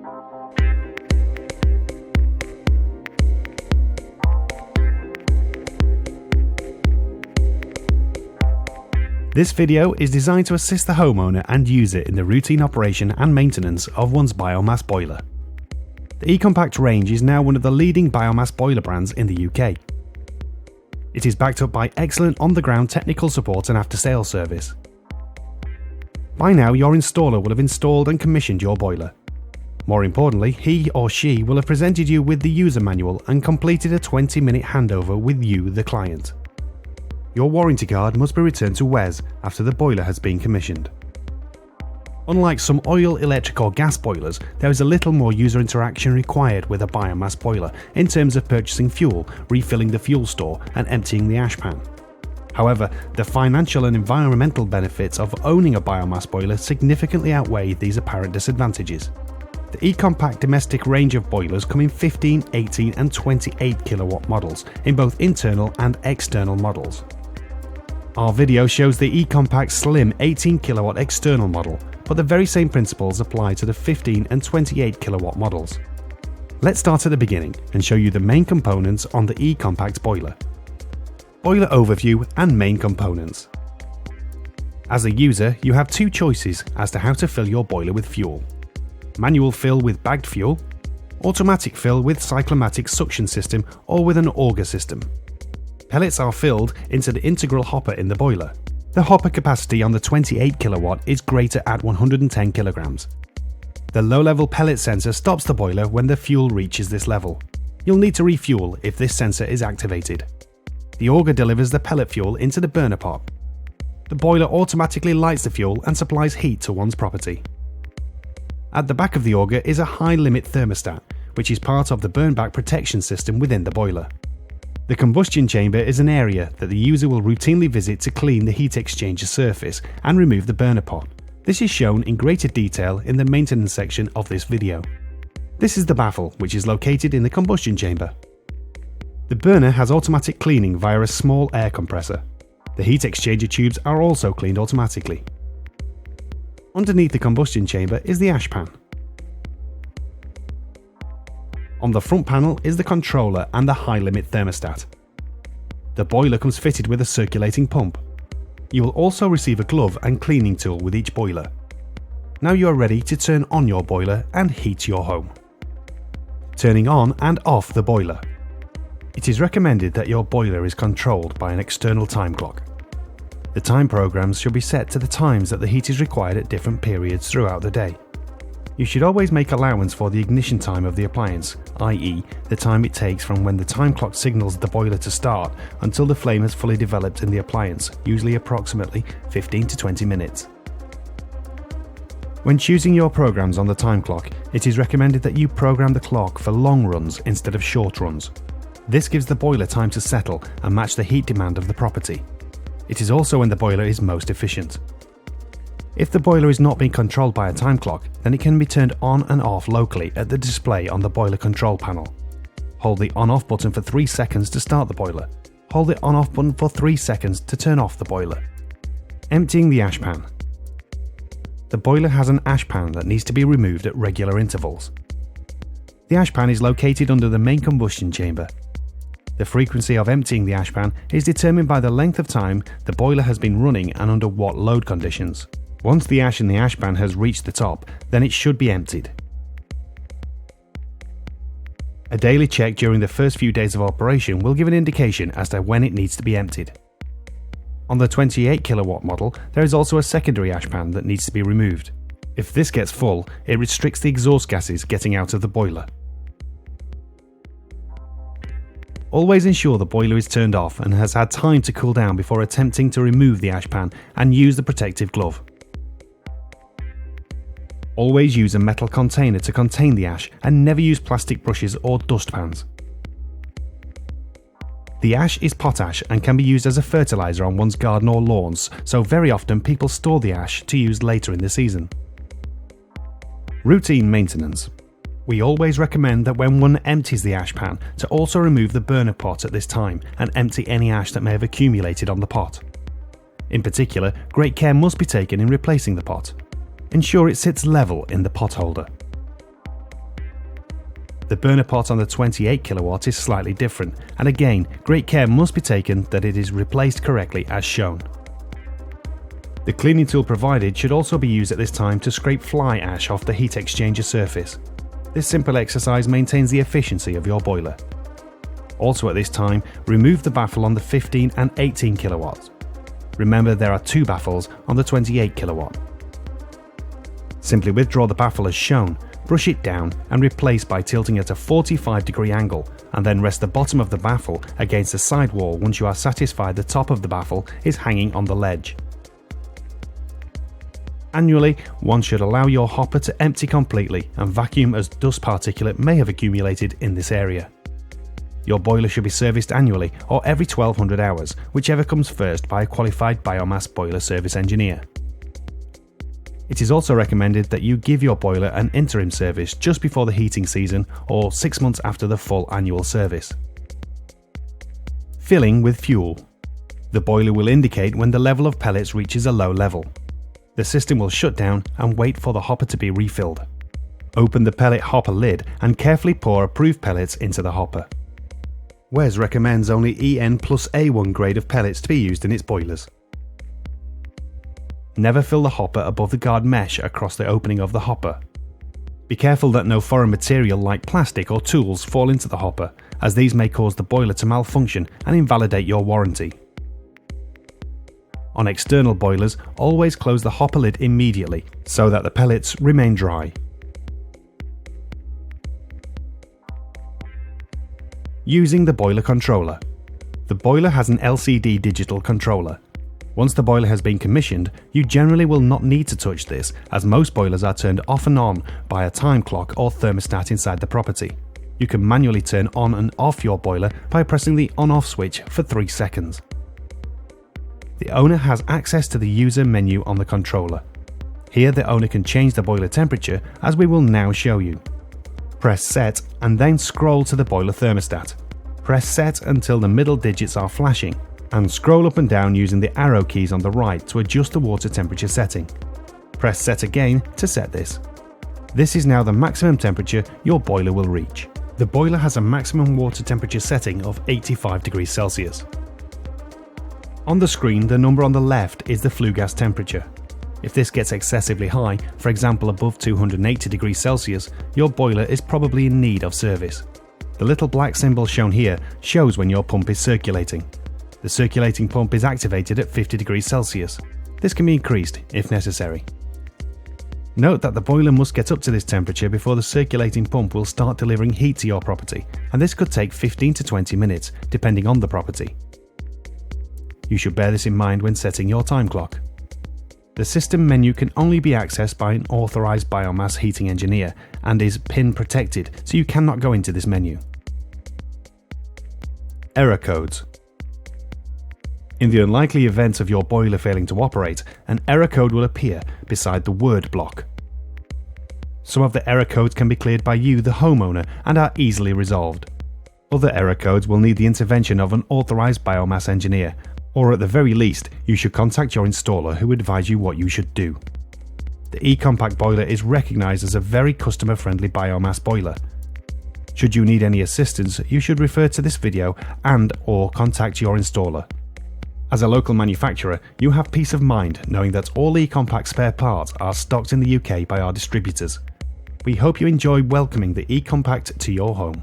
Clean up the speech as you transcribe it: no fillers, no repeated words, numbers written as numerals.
This video is designed to assist the homeowner and user in the routine operation and maintenance of one's biomass boiler. The eCompact range is now one of the leading biomass boiler brands in the UK. It is backed up by excellent on-the-ground technical support and after-sales service. By now, your installer will have installed and commissioned your boiler. More importantly, he or she will have presented you with the user manual and completed a 20-minute handover with you, the client. Your warranty card must be returned to Wes after the boiler has been commissioned. Unlike some oil, electric or gas boilers, there is a little more user interaction required with a biomass boiler in terms of purchasing fuel, refilling the fuel store and emptying the ash pan. However, the financial and environmental benefits of owning a biomass boiler significantly outweigh these apparent disadvantages. The eCompact domestic range of boilers come in 15, 18 and 28 kilowatt models in both internal and external models. Our video shows the eCompact Slim 18 kilowatt external model, but the very same principles apply to the 15 and 28 kilowatt models. Let's start at the beginning and show you the main components on the eCompact boiler. Boiler overview and main components. As a user, you have two choices as to how to fill your boiler with fuel. Manual fill with bagged fuel, automatic fill with cyclomatic suction system or with an auger system. Pellets are filled into the integral hopper in the boiler. The hopper capacity on the 28 kilowatt is greater at 110 kilograms. The low-level pellet sensor stops the boiler when the fuel reaches this level. You'll need to refuel if this sensor is activated. The auger delivers the pellet fuel into the burner pot. The boiler automatically lights the fuel and supplies heat to one's property. At the back of the auger is a high-limit thermostat, which is part of the burn-back protection system within the boiler. The combustion chamber is an area that the user will routinely visit to clean the heat exchanger surface and remove the burner pot. This is shown in greater detail in the maintenance section of this video. This is the baffle, which is located in the combustion chamber. The burner has automatic cleaning via a small air compressor. The heat exchanger tubes are also cleaned automatically. Underneath the combustion chamber is the ash pan. On the front panel is the controller and the high-limit thermostat. The boiler comes fitted with a circulating pump. You will also receive a glove and cleaning tool with each boiler. Now you are ready to turn on your boiler and heat your home. Turning on and off the boiler. It is recommended that your boiler is controlled by an external time clock. The time programs should be set to the times that the heat is required at different periods throughout the day. You should always make allowance for the ignition time of the appliance, i.e. the time it takes from when the time clock signals the boiler to start until the flame has fully developed in the appliance, usually approximately 15 to 20 minutes. When choosing your programs on the time clock, it is recommended that you program the clock for long runs instead of short runs. This gives the boiler time to settle and match the heat demand of the property. It is also when the boiler is most efficient. If the boiler is not being controlled by a time clock, then it can be turned on and off locally at the display on the boiler control panel. Hold the on-off button for 3 seconds to start the boiler. Hold the on-off button for 3 seconds to turn off the boiler. Emptying the ash pan. The boiler has an ash pan that needs to be removed at regular intervals. The ash pan is located under the main combustion chamber. The frequency of emptying the ash pan is determined by the length of time the boiler has been running and under what load conditions. Once the ash in the ash pan has reached the top, then it should be emptied. A daily check during the first few days of operation will give an indication as to when it needs to be emptied. On the 28 kilowatt model, there is also a secondary ash pan that needs to be removed. If this gets full, it restricts the exhaust gases getting out of the boiler. Always ensure the boiler is turned off and has had time to cool down before attempting to remove the ash pan and use the protective glove. Always use a metal container to contain the ash and never use plastic brushes or dustpans. The ash is potash and can be used as a fertilizer on one's garden or lawns, so very often people store the ash to use later in the season. Routine maintenance. We always recommend that when one empties the ash pan to also remove the burner pot at this time and empty any ash that may have accumulated on the pot. In particular, great care must be taken in replacing the pot. Ensure it sits level in the pot holder. The burner pot on the 28 kilowatt is slightly different, and again, great care must be taken that it is replaced correctly as shown. The cleaning tool provided should also be used at this time to scrape fly ash off the heat exchanger surface. This simple exercise maintains the efficiency of your boiler. Also at this time, remove the baffle on the 15 and 18 kilowatts. Remember there are two baffles on the 28 kilowatt. Simply withdraw the baffle as shown, brush it down and replace by tilting at a 45-degree angle, and then rest the bottom of the baffle against the side wall once you are satisfied the top of the baffle is hanging on the ledge. Annually, one should allow your hopper to empty completely and vacuum as dust particulate may have accumulated in this area. Your boiler should be serviced annually or every 1200 hours, whichever comes first by a qualified biomass boiler service engineer. It is also recommended that you give your boiler an interim service just before the heating season or 6 months after the full annual service. Filling with fuel. The boiler will indicate when the level of pellets reaches a low level. The system will shut down and wait for the hopper to be refilled. Open the pellet hopper lid and carefully pour approved pellets into the hopper. WES recommends only EN plus A1 grade of pellets to be used in its boilers. Never fill the hopper above the guard mesh across the opening of the hopper. Be careful that no foreign material like plastic or tools fall into the hopper, as these may cause the boiler to malfunction and invalidate your warranty. On external boilers, always close the hopper lid immediately so that the pellets remain dry. Using the boiler controller. The boiler has an LCD digital controller. Once the boiler has been commissioned, you generally will not need to touch this, as most boilers are turned off and on by a time clock or thermostat inside the property. You can manually turn on and off your boiler by pressing the on-off switch for 3 seconds. The owner has access to the user menu on the controller. Here the owner can change the boiler temperature, as we will now show you. Press set and then scroll to the boiler thermostat. Press set until the middle digits are flashing, and scroll up and down using the arrow keys on the right to adjust the water temperature setting. Press set again to set this. This is now the maximum temperature your boiler will reach. The boiler has a maximum water temperature setting of 85 degrees Celsius. On the screen, the number on the left is the flue gas temperature. If this gets excessively high, for example above 280 degrees Celsius, your boiler is probably in need of service. The little black symbol shown here shows when your pump is circulating. The circulating pump is activated at 50 degrees Celsius. This can be increased if necessary. Note that the boiler must get up to this temperature before the circulating pump will start delivering heat to your property, and this could take 15 to 20 minutes, depending on the property. You should bear this in mind when setting your time clock. The system menu can only be accessed by an authorized biomass heating engineer and is PIN protected, so you cannot go into this menu. Error codes. In the unlikely event of your boiler failing to operate, an error code will appear beside the word block. Some of the error codes can be cleared by you, the homeowner, and are easily resolved. Other error codes will need the intervention of an authorized biomass engineer, or at the very least, you should contact your installer who will advise you what you should do. The E-Compact boiler is recognized as a very customer-friendly biomass boiler. Should you need any assistance, you should refer to this video and/or contact your installer. As a local manufacturer, you have peace of mind knowing that all E-Compact spare parts are stocked in the UK by our distributors. We hope you enjoy welcoming the E-Compact to your home.